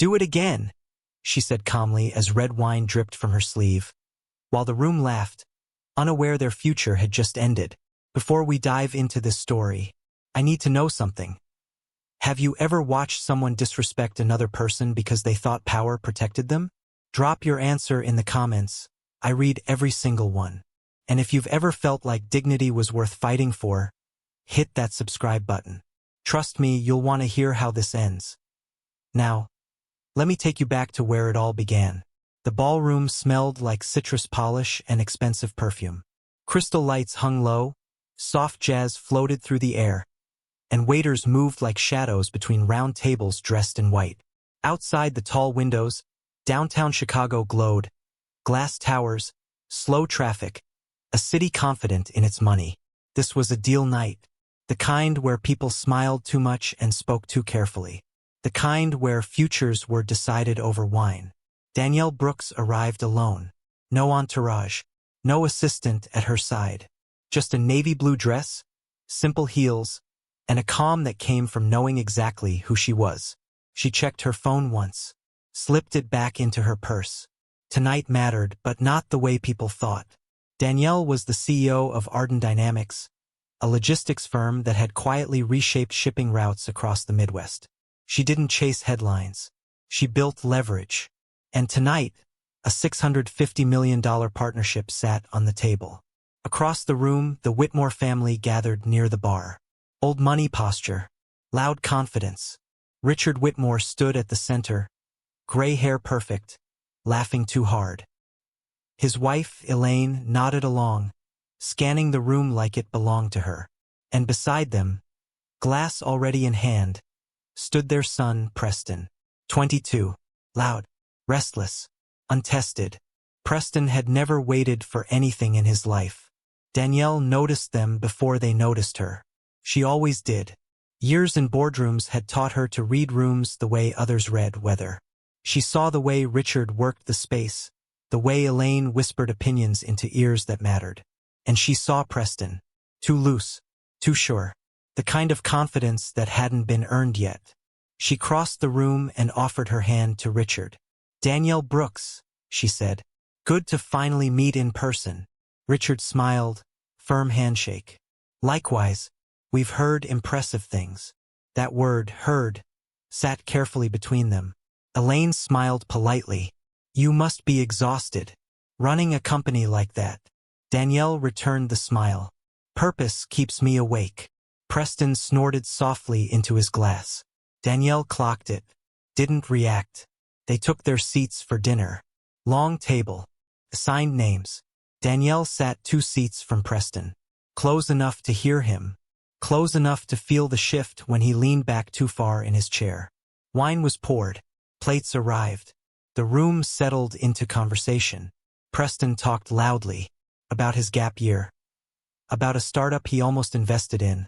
Do it again, she said calmly as red wine dripped from her sleeve, while the room laughed, unaware their future had just ended. Before we dive into this story, I need to know something. Have you ever watched someone disrespect another person because they thought power protected them? Drop your answer in the comments. I read every single one. And if you've ever felt like dignity was worth fighting for, hit that subscribe button. Trust me, you'll want to hear how this ends. Now, let me take you back to where it all began. The ballroom smelled like citrus polish and expensive perfume. Crystal lights hung low, soft jazz floated through the air, and waiters moved like shadows between round tables dressed in white. Outside the tall windows, downtown Chicago glowed, glass towers, slow traffic, a city confident in its money. This was a deal night, the kind where people smiled too much and spoke too carefully, the kind where futures were decided over wine. Danielle Brooks arrived alone. No entourage, no assistant at her side. Just a navy blue dress, simple heels, and a calm that came from knowing exactly who she was. She checked her phone once, slipped it back into her purse. Tonight mattered, but not the way people thought. Danielle was the CEO of Arden Dynamics, a logistics firm that had quietly reshaped shipping routes across the Midwest. She didn't chase headlines. She built leverage. And tonight, a $650 million partnership sat on the table. Across the room, the Whitmore family gathered near the bar. Old money posture, loud confidence. Richard Whitmore stood at the center, gray hair perfect, laughing too hard. His wife, Elaine, nodded along, scanning the room like it belonged to her. And beside them, glass already in hand, stood their son, Preston. 22. Loud, restless, untested. Preston had never waited for anything in his life. Danielle noticed them before they noticed her. She always did. Years in boardrooms had taught her to read rooms the way others read weather. She saw the way Richard worked the space, the way Elaine whispered opinions into ears that mattered. And she saw Preston. Too loose, too sure. The kind of confidence that hadn't been earned yet. She crossed the room and offered her hand to Richard. Danielle Brooks, she said. Good to finally meet in person. Richard smiled, firm handshake. Likewise, we've heard impressive things. That word, heard, sat carefully between them. Elaine smiled politely. You must be exhausted, running a company like that. Danielle returned the smile. Purpose keeps me awake. Preston snorted softly into his glass. Danielle clocked it, didn't react. They took their seats for dinner. Long table, assigned names. Danielle sat 2 seats from Preston. Close enough to hear him. Close enough to feel the shift when he leaned back too far in his chair. Wine was poured. Plates arrived. The room settled into conversation. Preston talked loudly. About his gap year. About a startup he almost invested in.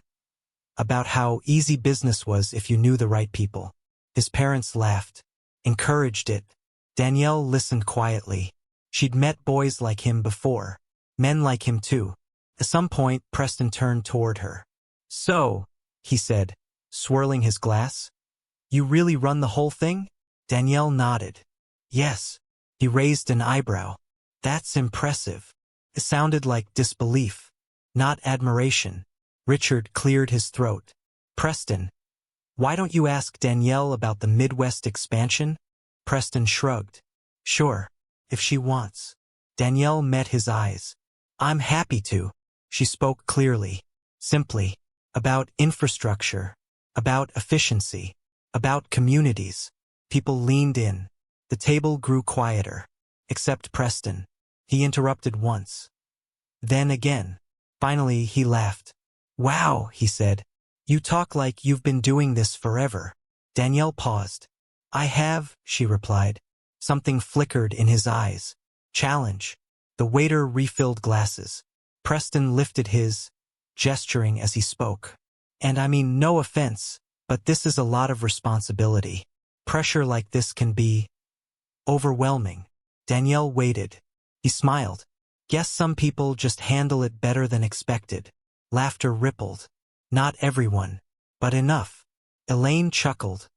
About how easy business was if you knew the right people. His parents laughed. Encouraged it. Danielle listened quietly. She'd met boys like him before. Men like him too. At some point, Preston turned toward her. So, he said, swirling his glass. You really run the whole thing? Danielle nodded. Yes. He raised an eyebrow. That's impressive. It sounded like disbelief, not admiration. Richard cleared his throat. Preston, why don't you ask Danielle about the Midwest expansion? Preston shrugged. Sure, if she wants. Danielle met his eyes. I'm happy to. She spoke clearly, simply, about infrastructure, about efficiency, about communities. People leaned in. The table grew quieter. Except Preston. He interrupted once. Then again. Finally, he laughed. Wow, he said. You talk like you've been doing this forever. Danielle paused. I have, she replied. Something flickered in his eyes. Challenge. The waiter refilled glasses. Preston lifted his, gesturing as he spoke. And I mean no offense, but this is a lot of responsibility. Pressure like this can be overwhelming. Danielle waited. He smiled. Guess some people just handle it better than expected. Laughter rippled. Not everyone, but enough. Elaine chuckled.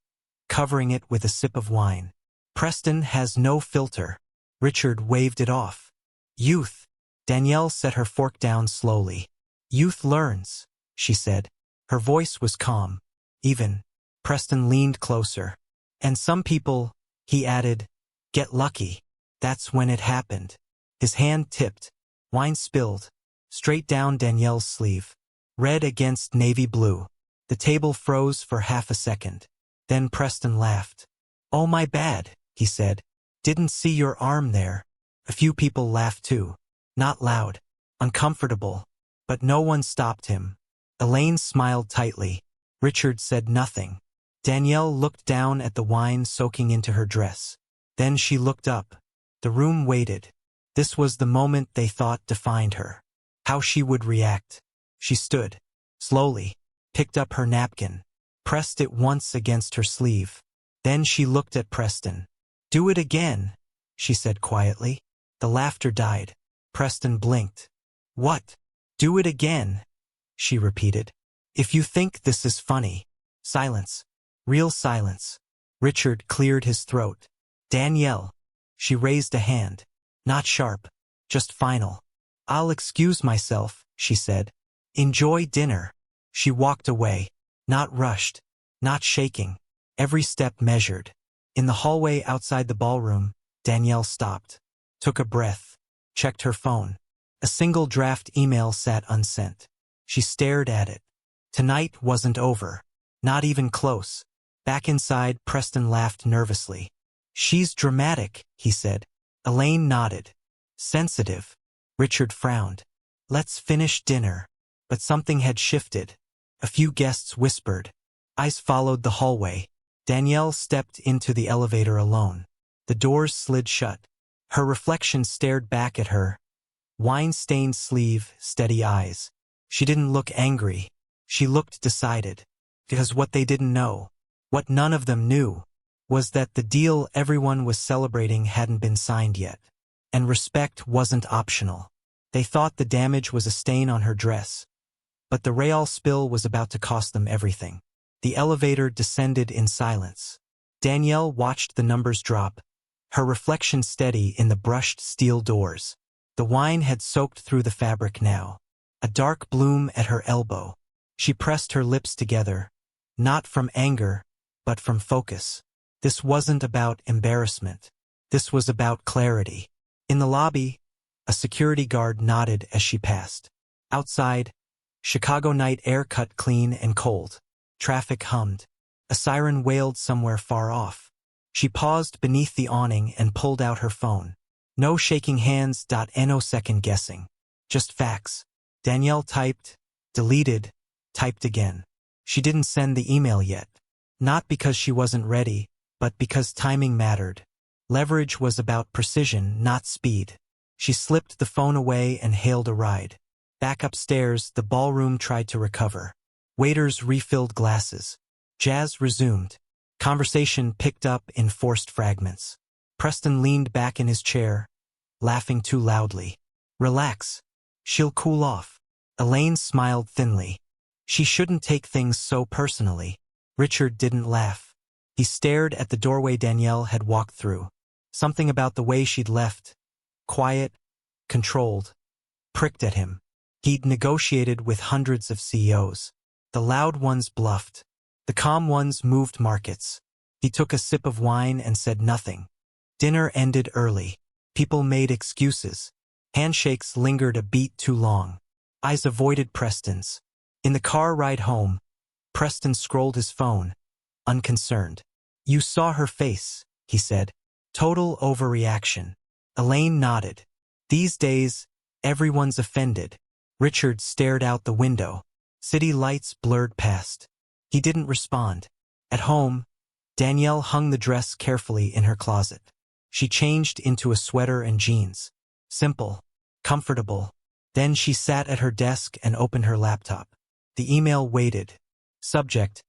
covering it with a sip of wine. Preston has no filter. Richard waved it off. Youth. Danielle set her fork down slowly. Youth learns, she said. Her voice was calm. Even. Preston leaned closer. And some people, he added, get lucky. That's when it happened. His hand tipped. Wine spilled. Straight down Danielle's sleeve. Red against navy blue. The table froze for half a second. Then Preston laughed. Oh, my bad, he said. Didn't see your arm there. A few people laughed too. Not loud. Uncomfortable. But no one stopped him. Elaine smiled tightly. Richard said nothing. Danielle looked down at the wine soaking into her dress. Then she looked up. The room waited. This was the moment they thought defined her. How she would react. She stood. Slowly. Picked up her napkin. Pressed it once against her sleeve. Then she looked at Preston. Do it again, she said quietly. The laughter died. Preston blinked. What? Do it again, she repeated. If you think this is funny. Silence. Real silence. Richard cleared his throat. Danielle. She raised a hand. Not sharp. Just final. I'll excuse myself, she said. Enjoy dinner. She walked away. Not rushed. Not shaking. Every step measured. In the hallway outside the ballroom, Danielle stopped. Took a breath. Checked her phone. A single draft email sat unsent. She stared at it. Tonight wasn't over. Not even close. Back inside, Preston laughed nervously. She's dramatic, he said. Elaine nodded. Sensitive. Richard frowned. Let's finish dinner. But something had shifted. A few guests whispered. Eyes followed the hallway. Danielle stepped into the elevator alone. The doors slid shut. Her reflection stared back at her. Wine-stained sleeve, steady eyes. She didn't look angry. She looked decided. Because what they didn't know, what none of them knew, was that the deal everyone was celebrating hadn't been signed yet. And respect wasn't optional. They thought the damage was a stain on her dress. But the Real spill was about to cost them everything. The elevator descended in silence. Danielle watched the numbers drop, her reflection steady in the brushed steel doors. The wine had soaked through the fabric now. A dark bloom at her elbow. She pressed her lips together, not from anger, but from focus. This wasn't about embarrassment. This was about clarity. In the lobby, a security guard nodded as she passed. Outside, Chicago night air cut clean and cold. Traffic hummed. A siren wailed somewhere far off. She paused beneath the awning and pulled out her phone. No shaking hands. No second guessing. Just facts. Danielle typed, deleted, typed again. She didn't send the email yet. Not because she wasn't ready, but because timing mattered. Leverage was about precision, not speed. She slipped the phone away and hailed a ride. Back upstairs, the ballroom tried to recover. Waiters refilled glasses. Jazz resumed. Conversation picked up in forced fragments. Preston leaned back in his chair, laughing too loudly. Relax. She'll cool off. Elaine smiled thinly. She shouldn't take things so personally. Richard didn't laugh. He stared at the doorway Danielle had walked through. Something about the way she'd left, quiet, controlled, pricked at him. He'd negotiated with hundreds of CEOs. The loud ones bluffed. The calm ones moved markets. He took a sip of wine and said nothing. Dinner ended early. People made excuses. Handshakes lingered a beat too long. Eyes avoided Preston's. In the car ride home, Preston scrolled his phone, unconcerned. You saw her face, he said. Total overreaction. Elaine nodded. These days, everyone's offended. Richard stared out the window. City lights blurred past. He didn't respond. At home, Danielle hung the dress carefully in her closet. She changed into a sweater and jeans. Simple, comfortable. Then she sat at her desk and opened her laptop. The email waited. Subject: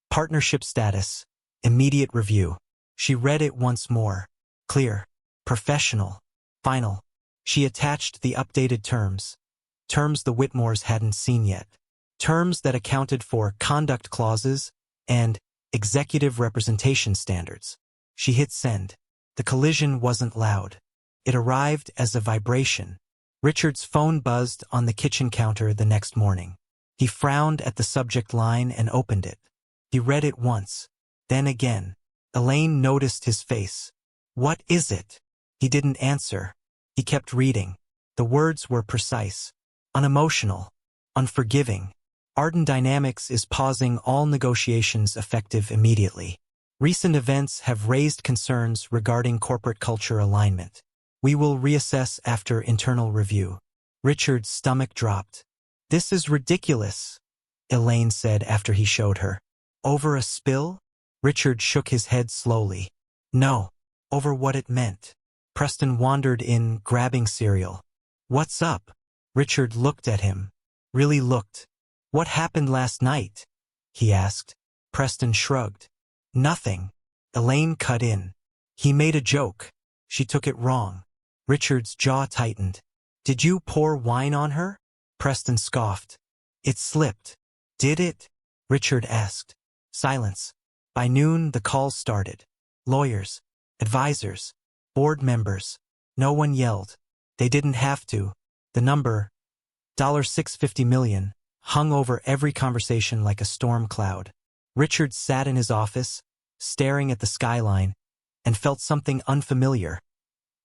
partnership status, immediate review. She read it once more. Clear, professional, final. She attached the updated terms. Terms the Whitmores hadn't seen yet. Terms that accounted for conduct clauses and Executive representation standards. She hit send. The collision wasn't loud. It arrived as a vibration. Richard's phone buzzed on the kitchen counter the next morning. He frowned at the subject line and opened it. He read it once, then again. Elaine noticed his face. "What is it?" He didn't answer. He kept reading. The words were precise. Unemotional. Unforgiving. Ardent Dynamics is pausing all negotiations effective immediately. Recent events have raised concerns regarding corporate culture alignment. We will reassess after internal review. Richard's stomach dropped. "This is ridiculous," Elaine said after he showed her. "Over a spill?" Richard shook his head slowly. "No, over what it meant." Preston wandered in, grabbing cereal. "What's up?" Richard looked at him. Really looked. "What happened last night?" he asked. Preston shrugged. "Nothing." Elaine cut in. "He made a joke. She took it wrong." Richard's jaw tightened. "Did you pour wine on her?" Preston scoffed. "It slipped." "Did it?" Richard asked. Silence. By noon, the calls started. Lawyers, advisors, board members. No one yelled. They didn't have to. The number, $650 million, hung over every conversation like a storm cloud. Richard sat in his office, staring at the skyline, and felt something unfamiliar.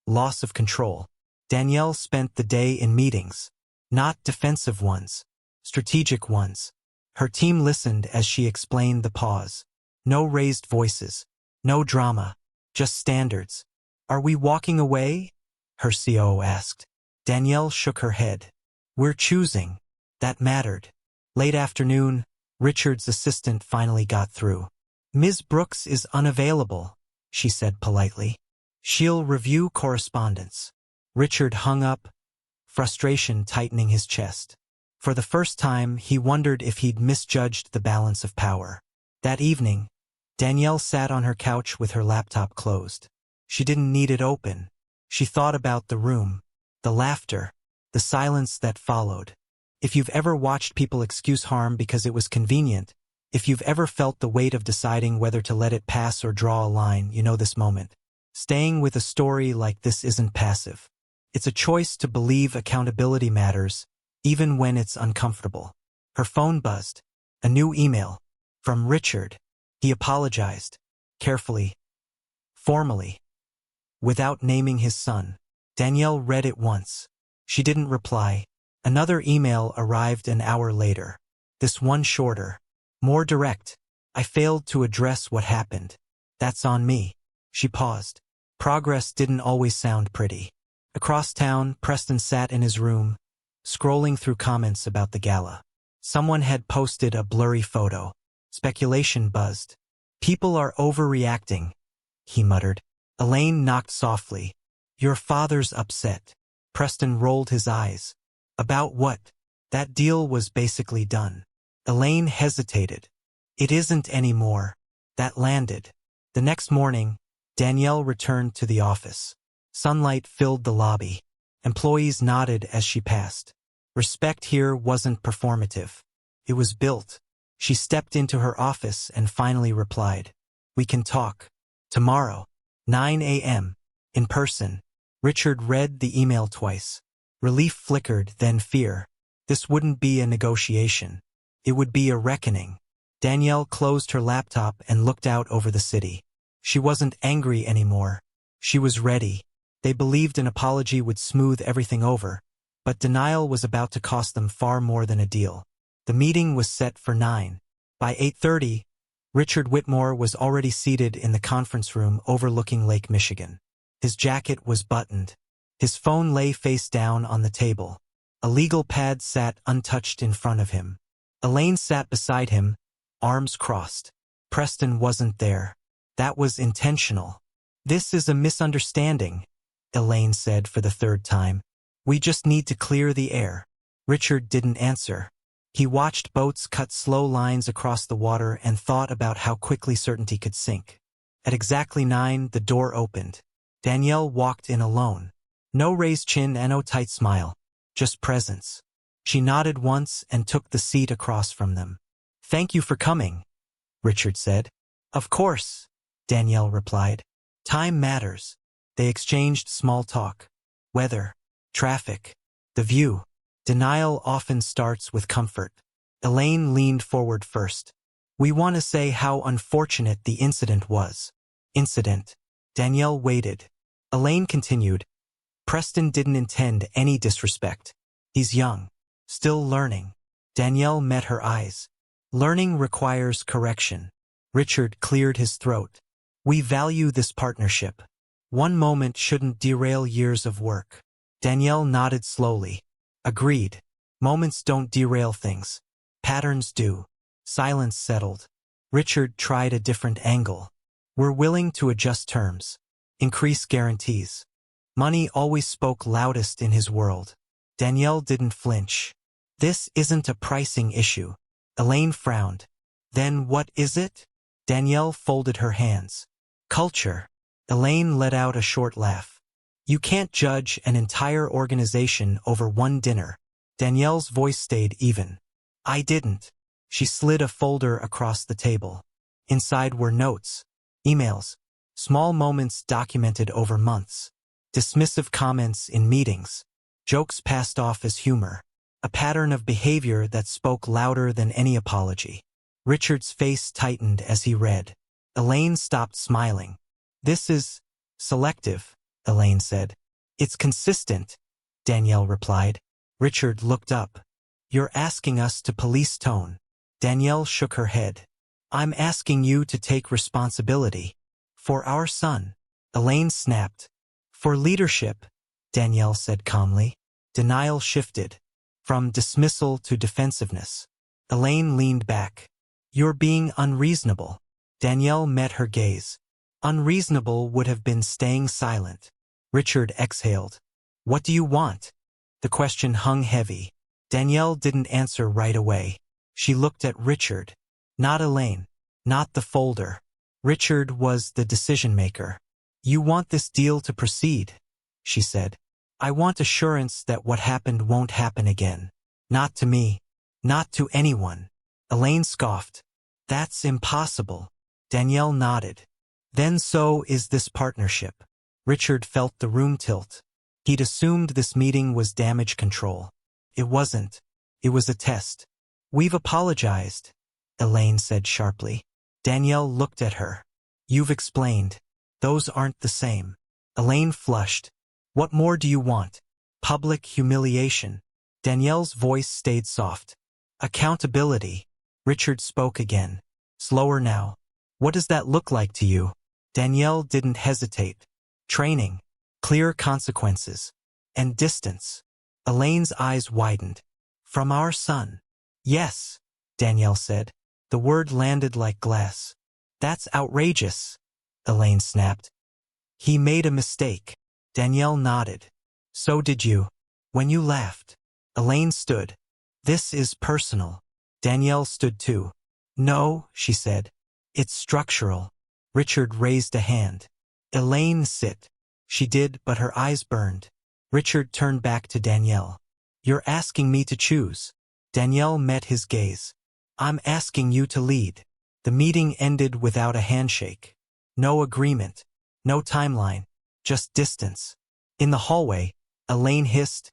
Loss of control. Danielle spent the day in meetings. Not defensive ones. Strategic ones. Her team listened as she explained the pause. No raised voices. No drama. Just standards. "Are we walking away?" her COO asked. Danielle shook her head. "We're choosing." That mattered. Late afternoon, Richard's assistant finally got through. "Ms. Brooks is unavailable," she said politely. "She'll review correspondence." Richard hung up, frustration tightening his chest. For the first time, he wondered if he'd misjudged the balance of power. That evening, Danielle sat on her couch with her laptop closed. She didn't need it open. She thought about the room, the laughter, the silence that followed. If you've ever watched people excuse harm because it was convenient, if you've ever felt the weight of deciding whether to let it pass or draw a line, you know this moment. Staying with a story like this isn't passive. It's a choice to believe accountability matters, even when it's uncomfortable. Her phone buzzed. A new email. From Richard. He apologized. Carefully. Formally. Without naming his son. Danielle read it once. She didn't reply. Another email arrived an hour later. This one shorter. More direct. "I failed to address what happened. That's on me." She paused. Progress didn't always sound pretty. Across town, Preston sat in his room, scrolling through comments about the gala. Someone had posted a blurry photo. Speculation buzzed. "People are overreacting," he muttered. Elaine knocked softly. "Your father's upset." Preston rolled his eyes. "About what?" That deal was basically done. Elaine hesitated. "It isn't anymore." That landed. The next morning, Danielle returned to the office. Sunlight filled the lobby. Employees nodded as she passed. Respect here wasn't performative. It was built. She stepped into her office and finally replied. "We can talk. Tomorrow. 9 a.m. In person." Richard read the email twice. Relief flickered, then fear. This wouldn't be a negotiation. It would be a reckoning. Danielle closed her laptop and looked out over the city. She wasn't angry anymore. She was ready. They believed an apology would smooth everything over, but denial was about to cost them far more than a deal. The meeting was set for 9. By 8:30, Richard Whitmore was already seated in the conference room overlooking Lake Michigan. His jacket was buttoned. His phone lay face down on the table. A legal pad sat untouched in front of him. Elaine sat beside him, arms crossed. Preston wasn't there. That was intentional. "This is a misunderstanding," Elaine said for the third time. "We just need to clear the air." Richard didn't answer. He watched boats cut slow lines across the water and thought about how quickly certainty could sink. At exactly 9, the door opened. Danielle walked in alone. No raised chin and no tight smile. Just presence. She nodded once and took the seat across from them. "Thank you for coming," Richard said. Of course, Danielle replied. Time matters. They exchanged small talk. Weather, traffic, the view. Denial often starts with comfort. Elaine leaned forward first. We want to say how unfortunate the incident was. Incident. Danielle waited. Elaine continued. Preston didn't intend any disrespect. He's young, still learning. Danielle met her eyes. Learning requires correction. Richard cleared his throat. We value this partnership. One moment shouldn't derail years of work. Danielle nodded slowly. Agreed. Moments don't derail things. Patterns do. Silence settled. Richard tried a different angle. We're willing to adjust terms. Increase guarantees. Money always spoke loudest in his world. Danielle didn't flinch. This isn't a pricing issue. Elaine frowned. Then what is it? Danielle folded her hands. Culture. Elaine let out a short laugh. You can't judge an entire organization over one dinner. Danielle's voice stayed even. I didn't. She slid a folder across the table. Inside were notes, emails, small moments documented over months, dismissive comments in meetings, jokes passed off as humor, a pattern of behavior that spoke louder than any apology. Richard's face tightened as he read. Elaine stopped smiling. This is selective, Elaine said. It's consistent, Danielle replied. Richard looked up. You're asking us to police tone. Danielle shook her head. I'm asking you to take responsibility. For our son. Elaine snapped. For leadership, Danielle said calmly. Denial shifted. From dismissal to defensiveness. Elaine leaned back. You're being unreasonable. Danielle met her gaze. Unreasonable would have been staying silent. Richard exhaled. What do you want? The question hung heavy. Danielle didn't answer right away. She looked at Richard. Not Elaine. Not the folder. Richard was the decision-maker. You want this deal to proceed, she said. I want assurance that what happened won't happen again. Not to me. Not to anyone. Elaine scoffed. That's impossible. Danielle nodded. Then so is this partnership. Richard felt the room tilt. He'd assumed this meeting was damage control. It wasn't. It was a test. We've apologized, Elaine said sharply. Danielle looked at her. You've explained. Those aren't the same. Elaine flushed. What more do you want? Public humiliation. Danielle's voice stayed soft. Accountability. Richard spoke again. Slower now. What does that look like to you? Danielle didn't hesitate. Training. Clear consequences. And distance. Elaine's eyes widened. From our son. Yes, Danielle said. The word landed like glass. That's outrageous, Elaine snapped. He made a mistake. Danielle nodded. So did you. When you laughed. Elaine stood. This is personal. Danielle stood too. No, she said. It's structural. Richard raised a hand. Elaine, sit. She did, but her eyes burned. Richard turned back to Danielle. You're asking me to choose. Danielle met his gaze. I'm asking you to lead. The meeting ended without a handshake. No agreement. No timeline. Just distance. In the hallway, Elaine hissed.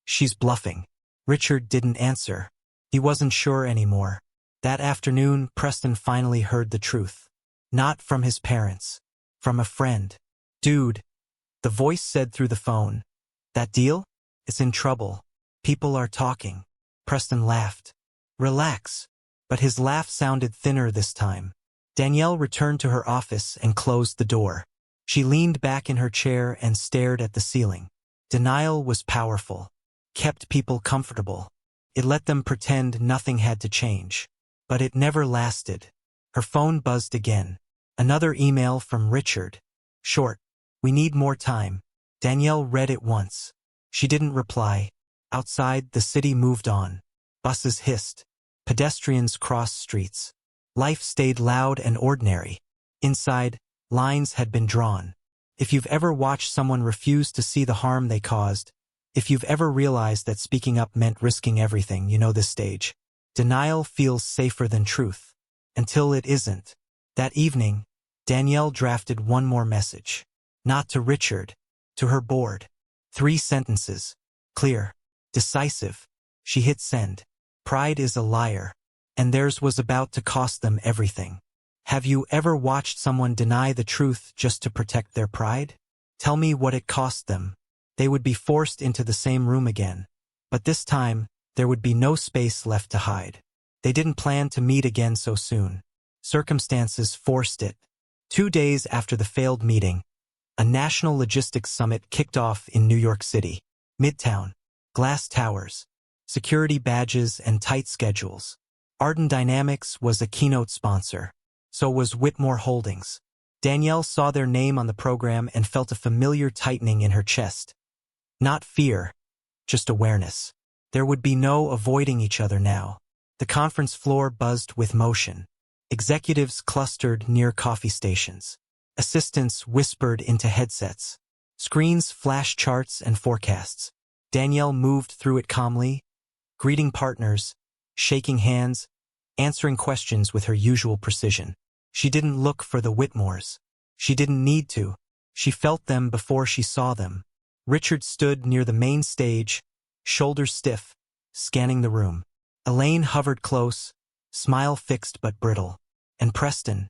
She's bluffing. Richard didn't answer. He wasn't sure anymore. That afternoon, Preston finally heard the truth. Not from his parents. From a friend. Dude. The voice said through the phone. That deal? It's in trouble. People are talking. Preston laughed. Relax. But his laugh sounded thinner this time. Danielle returned to her office and closed the door. She leaned back in her chair and stared at the ceiling. Denial was powerful. Kept people comfortable. It let them pretend nothing had to change. But it never lasted. Her phone buzzed again. Another email from Richard. Short. We need more time. Danielle read it once. She didn't reply. Outside, the city moved on. Buses hissed. Pedestrians crossed streets. Life stayed loud and ordinary. Inside, lines had been drawn. If you've ever watched someone refuse to see the harm they caused, if you've ever realized that speaking up meant risking everything, you know this stage. Denial feels safer than truth. Until it isn't. That evening, Danielle drafted one more message. Not to Richard, to her board. 3 sentences. Clear. Decisive. She hit send. Pride is a liar. And theirs was about to cost them everything. Have you ever watched someone deny the truth just to protect their pride? Tell me what it cost them. They would be forced into the same room again. But this time, there would be no space left to hide. They didn't plan to meet again so soon. Circumstances forced it. 2 days after the failed meeting, a national logistics summit kicked off in New York City. Midtown. Glass towers. Security badges and tight schedules. Arden Dynamics was a keynote sponsor. So was Whitmore Holdings. Danielle saw their name on the program and felt a familiar tightening in her chest. Not fear, just awareness. There would be no avoiding each other now. The conference floor buzzed with motion. Executives clustered near coffee stations. Assistants whispered into headsets. Screens flashed charts and forecasts. Danielle moved through it calmly, greeting partners, shaking hands, answering questions with her usual precision. She didn't look for the Whitmores. She didn't need to. She felt them before she saw them. Richard stood near the main stage, shoulders stiff, scanning the room. Elaine hovered close, smile fixed but brittle. And Preston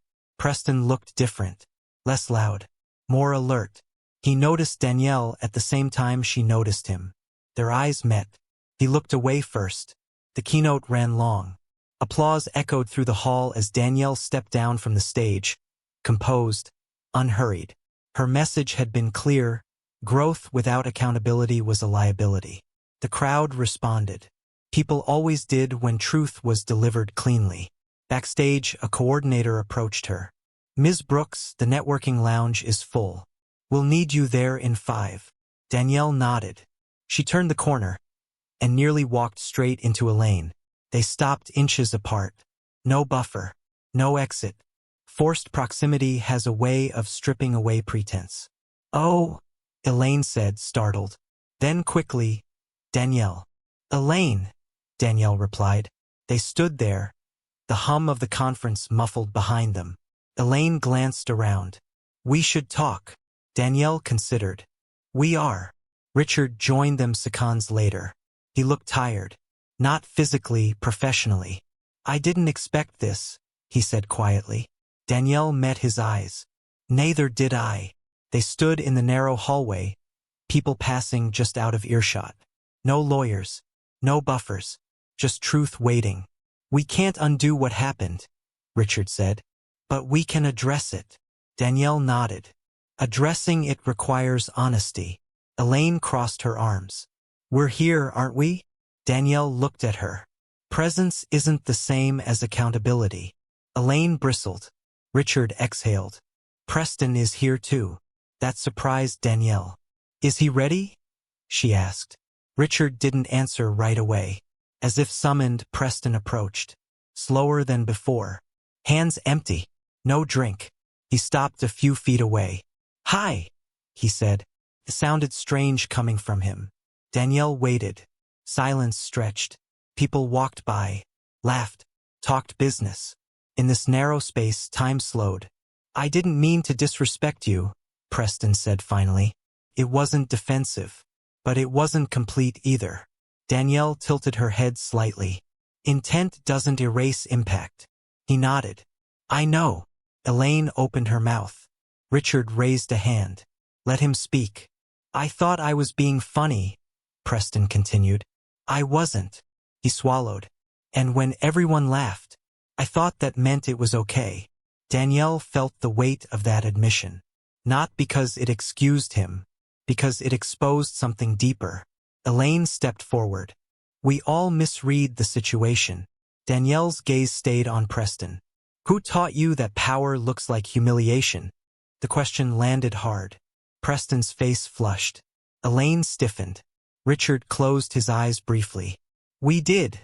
looked different, less loud, more alert. He noticed Danielle at the same time she noticed him. Their eyes met. He looked away first. The keynote ran long. Applause echoed through the hall as Danielle stepped down from the stage, composed, unhurried. Her message had been clear: growth without accountability was a liability. The crowd responded. People always did when truth was delivered cleanly. Backstage, a coordinator approached her. Ms. Brooks, the networking lounge is full. We'll need you there in 5. Danielle nodded. She turned the corner and nearly walked straight into Elaine. They stopped inches apart. No buffer. No exit. Forced proximity has a way of stripping away pretense. Oh, Elaine said, startled. Then quickly, Danielle. Elaine, Danielle replied. They stood there, the hum of the conference muffled behind them. Elaine glanced around. We should talk. Danielle considered. We are. Richard joined them seconds later. He looked tired. Not physically, professionally. I didn't expect this, he said quietly. Danielle met his eyes. Neither did I. They stood in the narrow hallway, people passing just out of earshot. No lawyers, no buffers, just truth waiting. We can't undo what happened, Richard said. But we can address it. Danielle nodded. Addressing it requires honesty. Elaine crossed her arms. We're here, aren't we? Danielle looked at her. Presence isn't the same as accountability. Elaine bristled. Richard exhaled. Preston is here too. That surprised Danielle. Is he ready? She asked. Richard didn't answer right away. As if summoned, Preston approached. Slower than before. Hands empty. No drink. He stopped a few feet away. Hi, he said. It sounded strange coming from him. Danielle waited. Silence stretched. People walked by, laughed, talked business. In this narrow space, time slowed. I didn't mean to disrespect you, Preston said finally. It wasn't defensive. But it wasn't complete either. Danielle tilted her head slightly. Intent doesn't erase impact. He nodded. I know. Elaine opened her mouth. Richard raised a hand. Let him speak. I thought I was being funny, Preston continued. I wasn't. He swallowed. And when everyone laughed, I thought that meant it was okay. Danielle felt the weight of that admission. Not because it excused him, because it exposed something deeper. Elaine stepped forward. We all misread the situation. Danielle's gaze stayed on Preston. Who taught you that power looks like humiliation? The question landed hard. Preston's face flushed. Elaine stiffened. Richard closed his eyes briefly. We did,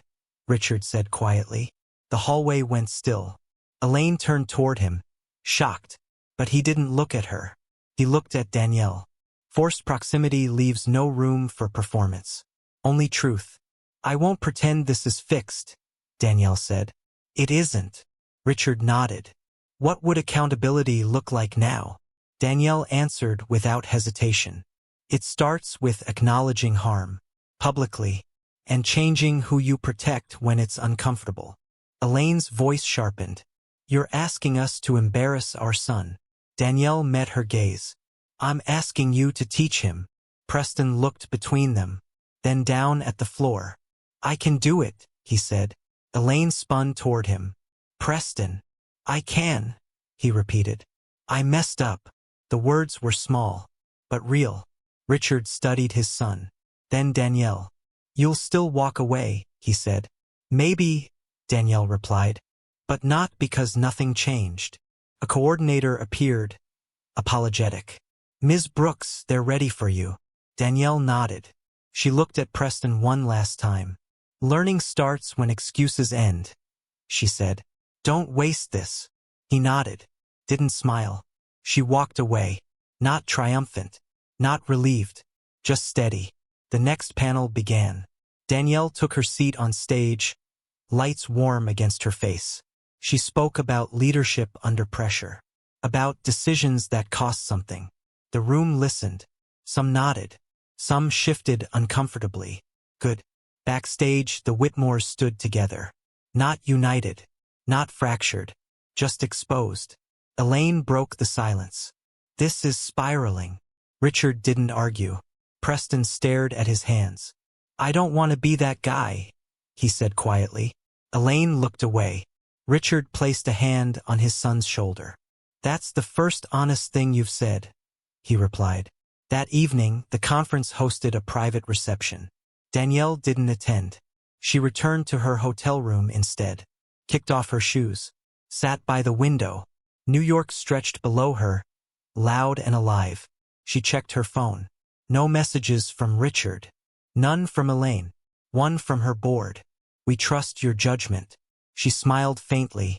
Richard said quietly. The hallway went still. Elaine turned toward him, shocked. But he didn't look at her. He looked at Danielle. Forced proximity leaves no room for performance. Only truth. I won't pretend this is fixed, Danielle said. It isn't. Richard nodded. What would accountability look like now? Danielle answered without hesitation. It starts with acknowledging harm, publicly, and changing who you protect when it's uncomfortable. Elaine's voice sharpened. You're asking us to embarrass our son. Danielle met her gaze. I'm asking you to teach him. Preston looked between them, then down at the floor. I can do it, he said. Elaine spun toward him. Preston. I can, he repeated. I messed up. The words were small, but real. Richard studied his son. Then Danielle. You'll still walk away, he said. Maybe, Danielle replied, but not because nothing changed. A coordinator appeared, apologetic. Ms. Brooks, they're ready for you. Danielle nodded. She looked at Preston one last time. Learning starts when excuses end, she said. Don't waste this. He nodded, didn't smile. She walked away, not triumphant, not relieved, just steady. The next panel began. Danielle took her seat on stage, lights warm against her face. She spoke about leadership under pressure, about decisions that cost something. The room listened. Some nodded. Some shifted uncomfortably. Good. Backstage, the Whitmores stood together. Not united. Not fractured. Just exposed. Elaine broke the silence. This is spiraling. Richard didn't argue. Preston stared at his hands. I don't want to be that guy, he said quietly. Elaine looked away. Richard placed a hand on his son's shoulder. That's the first honest thing you've said, he replied. That evening, the conference hosted a private reception. Danielle didn't attend. She returned to her hotel room instead, kicked off her shoes, sat by the window. New York stretched below her, loud and alive. She checked her phone. No messages from Richard. None from Elaine. One from her board. We trust your judgment. She smiled faintly.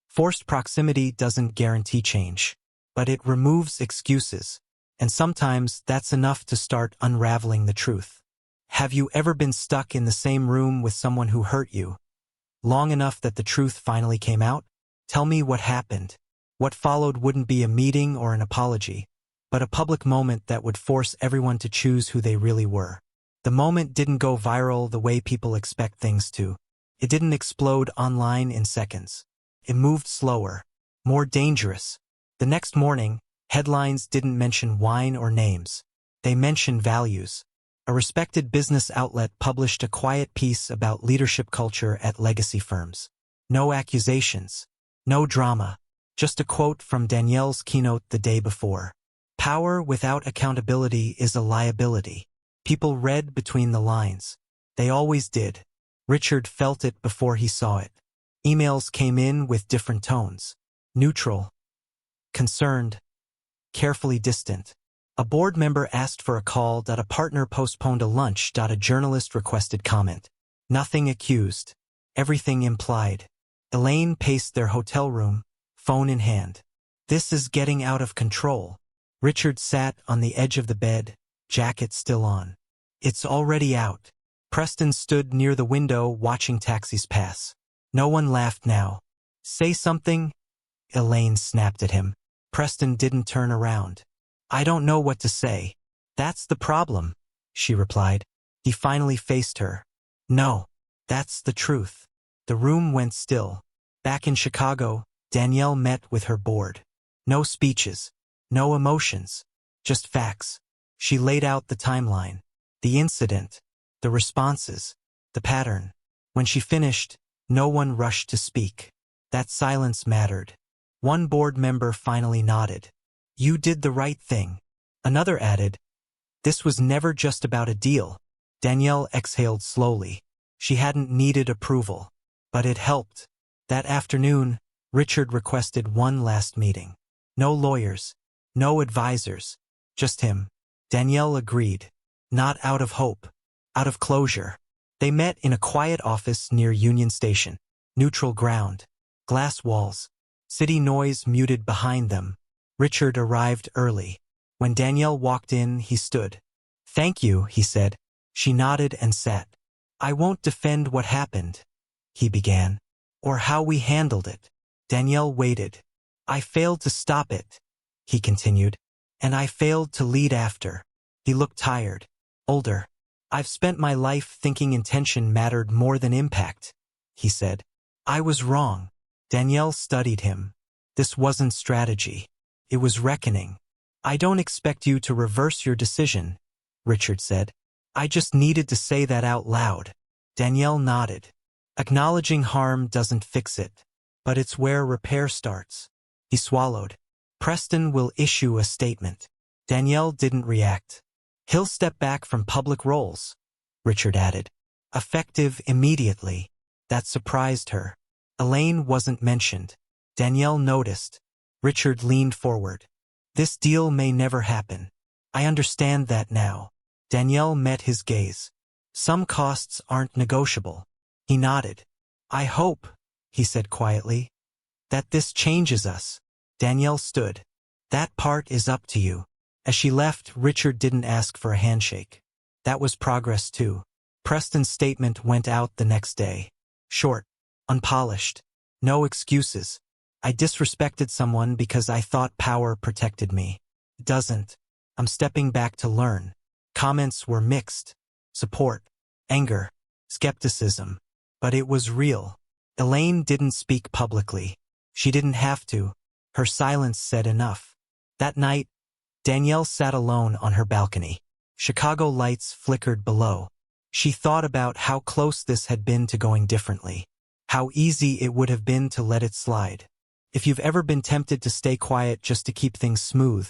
Forced proximity doesn't guarantee change, but it removes excuses. And sometimes that's enough to start unraveling the truth. Have you ever been stuck in the same room with someone who hurt you? Long enough that the truth finally came out? Tell me what happened. What followed wouldn't be a meeting or an apology, but a public moment that would force everyone to choose who they really were. The moment didn't go viral the way people expect things to. It didn't explode online in seconds. It moved slower, more dangerous. The next morning, headlines didn't mention wine or names. They mentioned values. A respected business outlet published a quiet piece about leadership culture at legacy firms. No accusations. No drama. Just a quote from Danielle's keynote the day before. Power without accountability is a liability. People read between the lines. They always did. Richard felt it before he saw it. Emails came in with different tones. Neutral. Concerned. Carefully distant. A board member asked for a call. A partner postponed a lunch. A journalist requested comment. Nothing accused. Everything implied. Elaine paced their hotel room, phone in hand. This is getting out of control. Richard sat on the edge of the bed, jacket still on. It's already out. Preston stood near the window watching taxis pass. No one laughed now. Say something? Elaine snapped at him. Preston didn't turn around. I don't know what to say. That's the problem, she replied. He finally faced her. No, that's the truth. The room went still. Back in Chicago, Danielle met with her board. No speeches. No emotions. Just facts. She laid out the timeline. The incident. The responses. The pattern. When she finished, no one rushed to speak. That silence mattered. One board member finally nodded. You did the right thing. Another added, this was never just about a deal. Danielle exhaled slowly. She hadn't needed approval, but it helped. That afternoon, Richard requested one last meeting. No lawyers, no advisors, just him. Danielle agreed, not out of hope, out of closure. They met in a quiet office near Union Station. Neutral ground, glass walls, city noise muted behind them. Richard arrived early. When Danielle walked in, he stood. Thank you, he said. She nodded and sat. I won't defend what happened, he began, or how we handled it. Danielle waited. I failed to stop it, he continued. And I failed to lead after. He looked tired, older. I've spent my life thinking intention mattered more than impact, he said. I was wrong. Danielle studied him. This wasn't strategy. It was reckoning. I don't expect you to reverse your decision, Richard said. I just needed to say that out loud. Danielle nodded. Acknowledging harm doesn't fix it, but it's where repair starts. He swallowed. Preston will issue a statement. Danielle didn't react. He'll step back from public roles, Richard added. Effective immediately. That surprised her. Elaine wasn't mentioned. Danielle noticed. Richard leaned forward. This deal may never happen. I understand that now. Danielle met his gaze. Some costs aren't negotiable. He nodded. I hope, he said quietly, that this changes us. Danielle stood. That part is up to you. As she left, Richard didn't ask for a handshake. That was progress too. Preston's statement went out the next day. Short, unpolished, no excuses. I disrespected someone because I thought power protected me. It doesn't. I'm stepping back to learn. Comments were mixed. Support, anger, skepticism. But it was real. Elaine didn't speak publicly. She didn't have to. Her silence said enough. That night, Danielle sat alone on her balcony. Chicago lights flickered below. She thought about how close this had been to going differently. How easy it would have been to let it slide. If you've ever been tempted to stay quiet just to keep things smooth,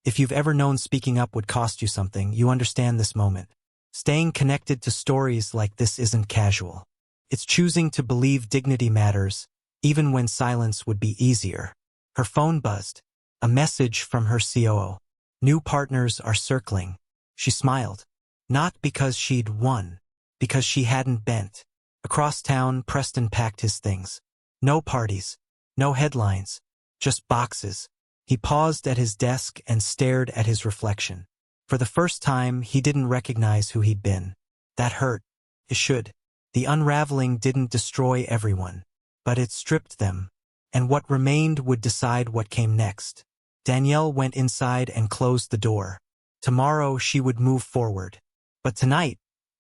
if you've ever known speaking up would cost you something, you understand this moment. Staying connected to stories like this isn't casual. It's choosing to believe dignity matters, even when silence would be easier. Her phone buzzed. A message from her COO. New partners are circling. She smiled. Not because she'd won, because she hadn't bent. Across town, Preston packed his things. No parties, no headlines, just boxes. He paused at his desk and stared at his reflection. For the first time, he didn't recognize who he'd been. That hurt. It should. The unraveling didn't destroy everyone, but it stripped them, and what remained would decide what came next. Danielle went inside and closed the door. Tomorrow she would move forward. But tonight,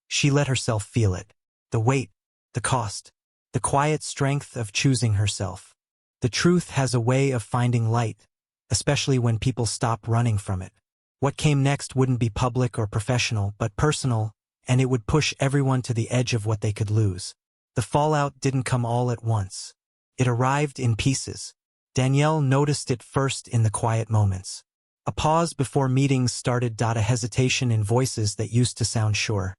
she let herself feel it. The weight, the cost, the quiet strength of choosing herself. The truth has a way of finding light, especially when people stop running from it. What came next wouldn't be public or professional, but personal, and it would push everyone to the edge of what they could lose. The fallout didn't come all at once. It arrived in pieces. Danielle noticed it first in the quiet moments. A pause before meetings started. A hesitation in voices that used to sound sure.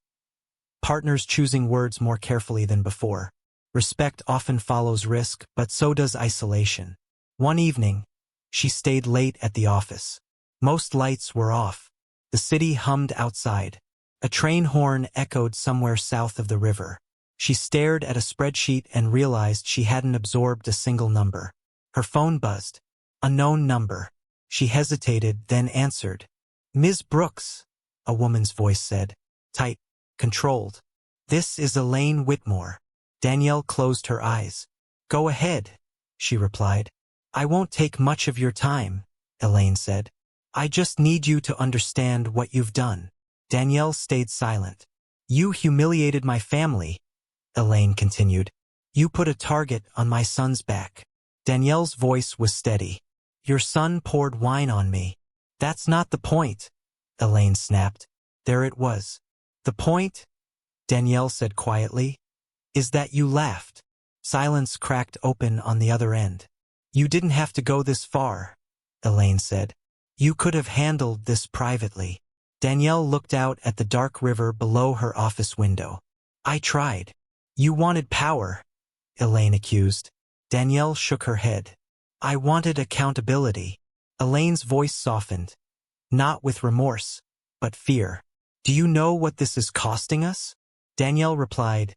Partners choosing words more carefully than before. Respect often follows risk, but so does isolation. One evening, she stayed late at the office. Most lights were off. The city hummed outside. A train horn echoed somewhere south of the river. She stared at a spreadsheet and realized she hadn't absorbed a single number. Her phone buzzed. Unknown number. She hesitated, then answered. Ms. Brooks, a woman's voice said. Tight, controlled. This is Elaine Whitmore. Danielle closed her eyes. Go ahead, she replied. I won't take much of your time, Elaine said. I just need you to understand what you've done. Danielle stayed silent. You humiliated my family, Elaine continued. You put a target on my son's back. Danielle's voice was steady. Your son poured wine on me. That's not the point, Elaine snapped. There it was. The point, Danielle said quietly, is that you laughed. Silence cracked open on the other end. You didn't have to go this far, Elaine said. You could have handled this privately. Danielle looked out at the dark river below her office window. I tried. You wanted power, Elaine accused. Danielle shook her head. I wanted accountability. Elaine's voice softened. Not with remorse, but fear. Do you know what this is costing us? Danielle replied,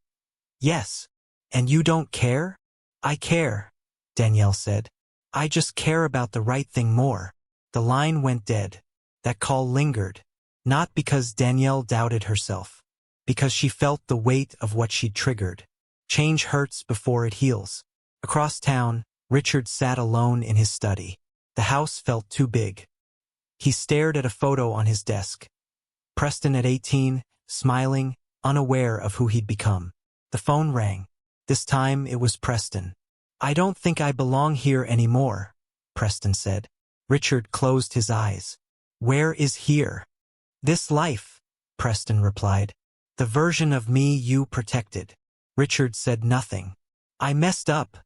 yes. And you don't care? I care, Danielle said. I just care about the right thing more. The line went dead. That call lingered. Not because Danielle doubted herself. Because she felt the weight of what she'd triggered. Change hurts before it heals. Across town, Richard sat alone in his study. The house felt too big. He stared at a photo on his desk. Preston at 18, smiling, unaware of who he'd become. The phone rang. This time it was Preston. "I don't think I belong here anymore," Preston said. Richard closed his eyes. "Where is here?" "This life," Preston replied. "The version of me you protected." Richard said nothing. "I messed up,"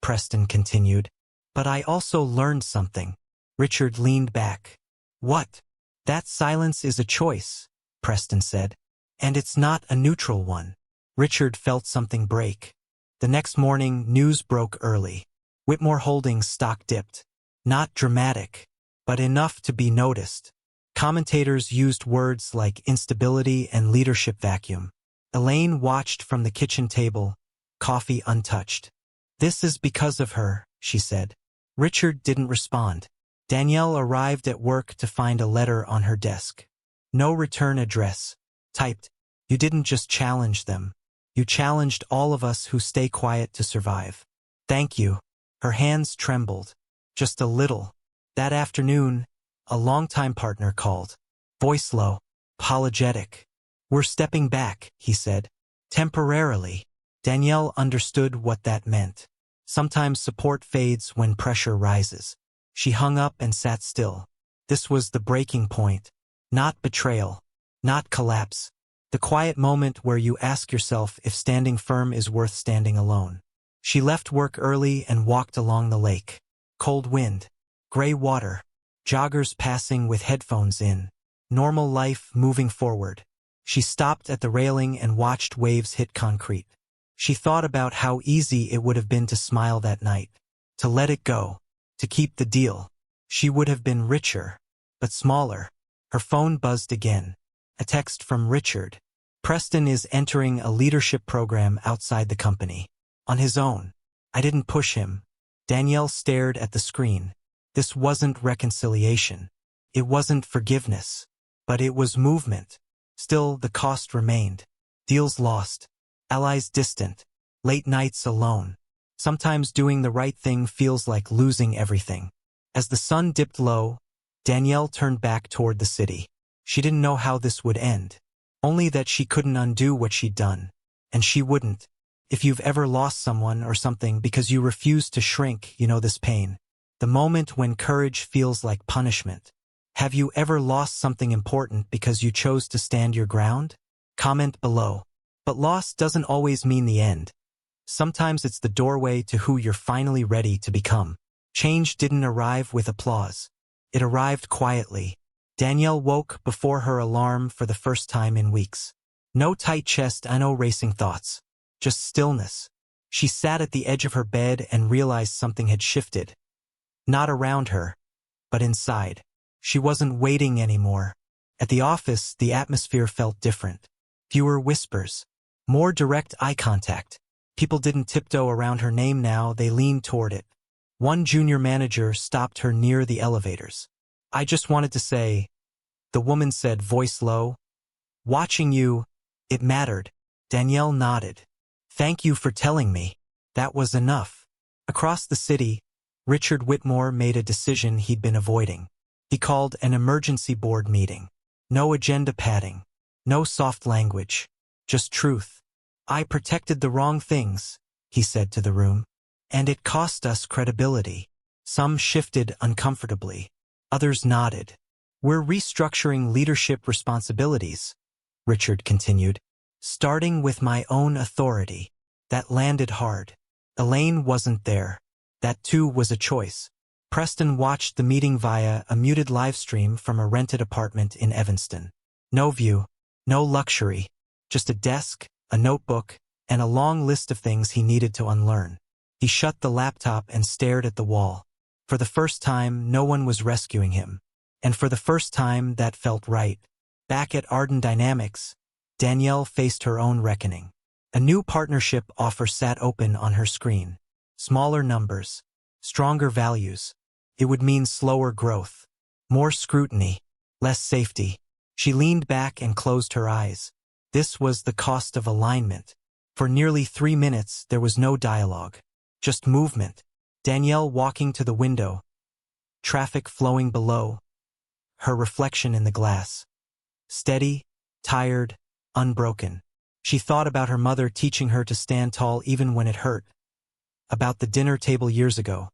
Preston continued. "But I also learned something." Richard leaned back. "What?" "That silence is a choice," Preston said. "And it's not a neutral one." Richard felt something break. The next morning, news broke early. Whitmore Holdings stock dipped. Not dramatic, but enough to be noticed. Commentators used words like instability and leadership vacuum. Elaine watched from the kitchen table, coffee untouched. "This is because of her," she said. Richard didn't respond. Danielle arrived at work to find a letter on her desk. No return address. Typed, "You didn't just challenge them. You challenged all of us who stay quiet to survive. Thank you." Her hands trembled. Just a little. That afternoon, a longtime partner called. Voice low, apologetic. "We're stepping back," he said. "Temporarily." Danielle understood what that meant. Sometimes support fades when pressure rises. She hung up and sat still. This was the breaking point. Not betrayal. Not collapse. The quiet moment where you ask yourself if standing firm is worth standing alone. She left work early and walked along the lake. Cold wind. Gray water. Joggers passing with headphones in. Normal life moving forward. She stopped at the railing and watched waves hit concrete. She thought about how easy it would have been to smile that night. To let it go. To keep the deal. She would have been richer. But smaller. Her phone buzzed again. A text from Richard. "Preston is entering a leadership program outside the company. On his own. I didn't push him." Danielle stared at the screen. This wasn't reconciliation. It wasn't forgiveness. But it was movement. Still, the cost remained. Deals lost. Allies distant. Late nights alone. Sometimes doing the right thing feels like losing everything. As the sun dipped low, Danielle turned back toward the city. She didn't know how this would end. Only that she couldn't undo what she'd done. And she wouldn't. If you've ever lost someone or something because you refuse to shrink, you know this pain. The moment when courage feels like punishment. Have you ever lost something important because you chose to stand your ground? Comment below. But loss doesn't always mean the end. Sometimes it's the doorway to who you're finally ready to become. Change didn't arrive with applause. It arrived quietly. Danielle woke before her alarm for the first time in weeks. No tight chest, no racing thoughts. Just stillness. She sat at the edge of her bed and realized something had shifted. Not around her, but inside. She wasn't waiting anymore. At the office, the atmosphere felt different. Fewer whispers. More direct eye contact. People didn't tiptoe around her name now, they leaned toward it. One junior manager stopped her near the elevators. "I just wanted to say," the woman said, voice low. "Watching you, it mattered." Danielle nodded. "Thank you for telling me." That was enough. Across the city, Richard Whitmore made a decision he'd been avoiding. He called an emergency board meeting. No agenda padding. No soft language. Just truth. "I protected the wrong things," he said to the room. "And it cost us credibility." Some shifted uncomfortably. Others nodded. "We're restructuring leadership responsibilities," Richard continued. "Starting with my own authority." That landed hard. Elaine wasn't there. That too was a choice. Preston watched the meeting via a muted livestream from a rented apartment in Evanston. No view. No luxury. Just a desk, a notebook, and a long list of things he needed to unlearn. He shut the laptop and stared at the wall. For the first time, no one was rescuing him. And for the first time, that felt right. Back at Arden Dynamics, Danielle faced her own reckoning. A new partnership offer sat open on her screen. Smaller numbers. Stronger values. It would mean slower growth. More scrutiny. Less safety. She leaned back and closed her eyes. This was the cost of alignment. For nearly 3 minutes, there was no dialogue. Just movement. Danielle walking to the window, traffic flowing below, her reflection in the glass. Steady, tired, unbroken. She thought about her mother teaching her to stand tall even when it hurt, about the dinner table years ago,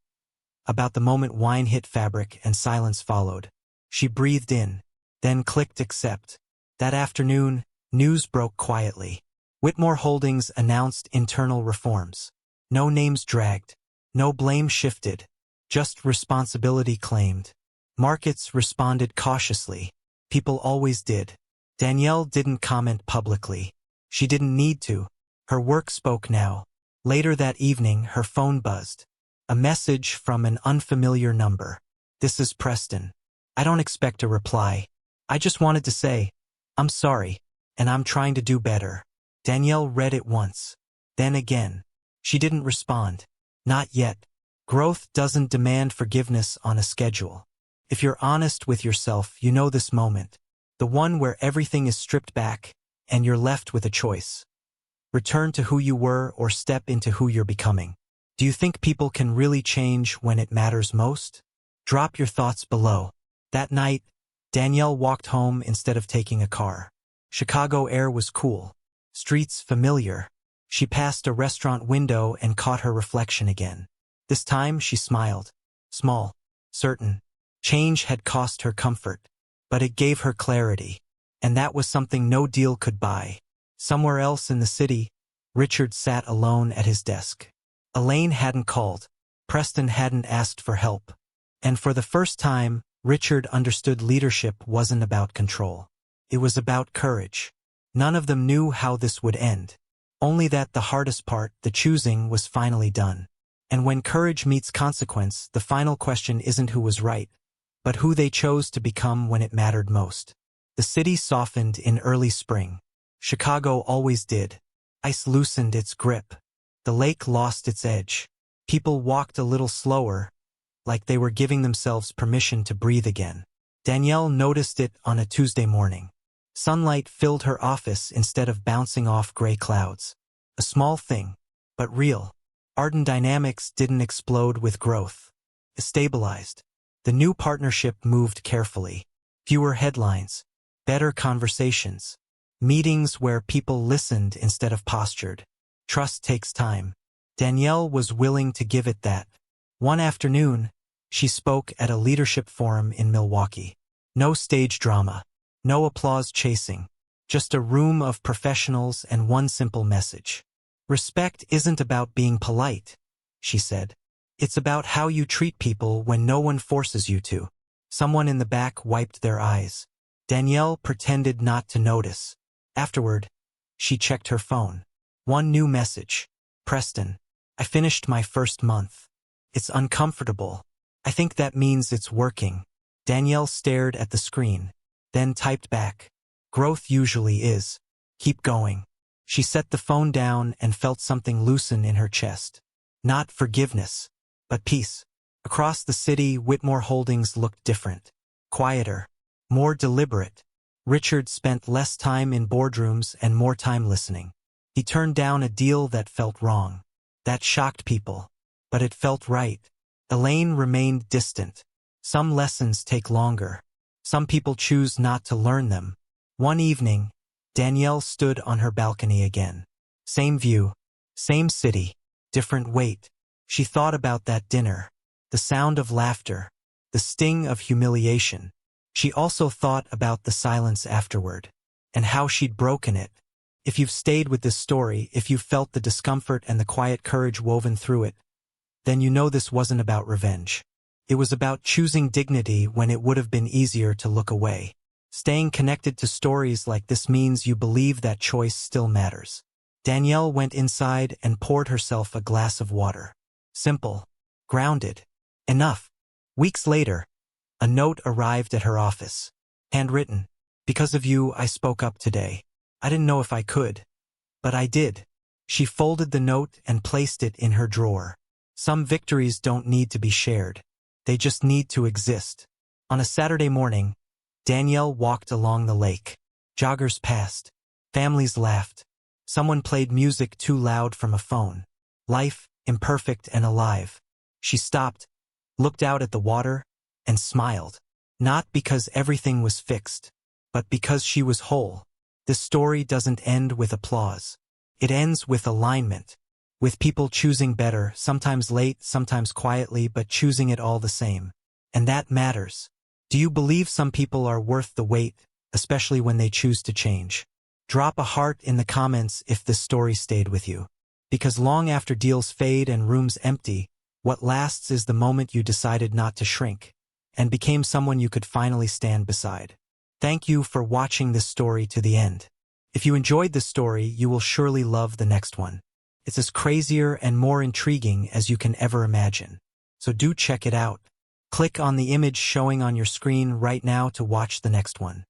about the moment wine hit fabric and silence followed. She breathed in, then clicked accept. That afternoon, news broke quietly. Whitmore Holdings announced internal reforms. No names dragged. No blame shifted. Just responsibility claimed. Markets responded cautiously. People always did. Danielle didn't comment publicly. She didn't need to. Her work spoke now. Later that evening, her phone buzzed. A message from an unfamiliar number. "This is Preston. I don't expect a reply. I just wanted to say, I'm sorry, and I'm trying to do better." Danielle read it once. Then again. She didn't respond. Not yet. Growth doesn't demand forgiveness on a schedule. If you're honest with yourself, you know this moment. The one where everything is stripped back, and you're left with a choice. Return to who you were or step into who you're becoming. Do you think people can really change when it matters most? Drop your thoughts below. That night, Danielle walked home instead of taking a car. Chicago air was cool. Streets familiar. She passed a restaurant window and caught her reflection again. This time she smiled. Small, certain. Change had cost her comfort, but it gave her clarity. And that was something no deal could buy. Somewhere else in the city, Richard sat alone at his desk. Elaine hadn't called. Preston hadn't asked for help. And for the first time, Richard understood leadership wasn't about control. It was about courage. None of them knew how this would end. Only that the hardest part, the choosing, was finally done. And when courage meets consequence, the final question isn't who was right, but who they chose to become when it mattered most. The city softened in early spring. Chicago always did. Ice loosened its grip. The lake lost its edge. People walked a little slower, like they were giving themselves permission to breathe again. Danielle noticed it on a Tuesday morning. Sunlight filled her office instead of bouncing off gray clouds. A small thing, but real. Arden Dynamics didn't explode with growth. It stabilized. The new partnership moved carefully. Fewer headlines. Better conversations. Meetings where people listened instead of postured. Trust takes time. Danielle was willing to give it that. One afternoon, she spoke at a leadership forum in Milwaukee. No stage drama. No applause chasing. Just a room of professionals and one simple message. Respect isn't about being polite, she said. It's about how you treat people when no one forces you to. Someone in the back wiped their eyes. Danielle pretended not to notice. Afterward, she checked her phone. One new message. Preston, I finished my first month. It's uncomfortable. I think that means it's working. Danielle stared at the screen, then typed back. Growth usually is. Keep going. She set the phone down and felt something loosen in her chest. Not forgiveness, but peace. Across the city, Whitmore Holdings looked different. Quieter. More deliberate. Richard spent less time in boardrooms and more time listening. He turned down a deal that felt wrong. That shocked people. But it felt right. Elaine remained distant. Some lessons take longer. Some people choose not to learn them. One evening, Danielle stood on her balcony again. Same view, same city, different weight. She thought about that dinner, the sound of laughter, the sting of humiliation. She also thought about the silence afterward, and how she'd broken it. If you've stayed with this story, if you felt the discomfort and the quiet courage woven through it, then you know this wasn't about revenge. It was about choosing dignity when it would have been easier to look away. Staying connected to stories like this means you believe that choice still matters. Danielle went inside and poured herself a glass of water. Simple. Grounded. Enough. Weeks later, a note arrived at her office. Handwritten. Because of you, I spoke up today. I didn't know if I could, but I did. She folded the note and placed it in her drawer. Some victories don't need to be shared. They just need to exist. On a Saturday morning, Danielle walked along the lake. Joggers passed. Families laughed. Someone played music too loud from a phone. Life, imperfect and alive. She stopped, looked out at the water, and smiled. Not because everything was fixed, but because she was whole. This story doesn't end with applause. It ends with alignment, with people choosing better, sometimes late, sometimes quietly, but choosing it all the same. And that matters. Do you believe some people are worth the wait, especially when they choose to change? Drop a heart in the comments if this story stayed with you. Because long after deals fade and rooms empty, what lasts is the moment you decided not to shrink, and became someone you could finally stand beside. Thank you for watching this story to the end. If you enjoyed this story, you will surely love the next one. It's as crazier and more intriguing as you can ever imagine. So do check it out. Click on the image showing on your screen right now to watch the next one.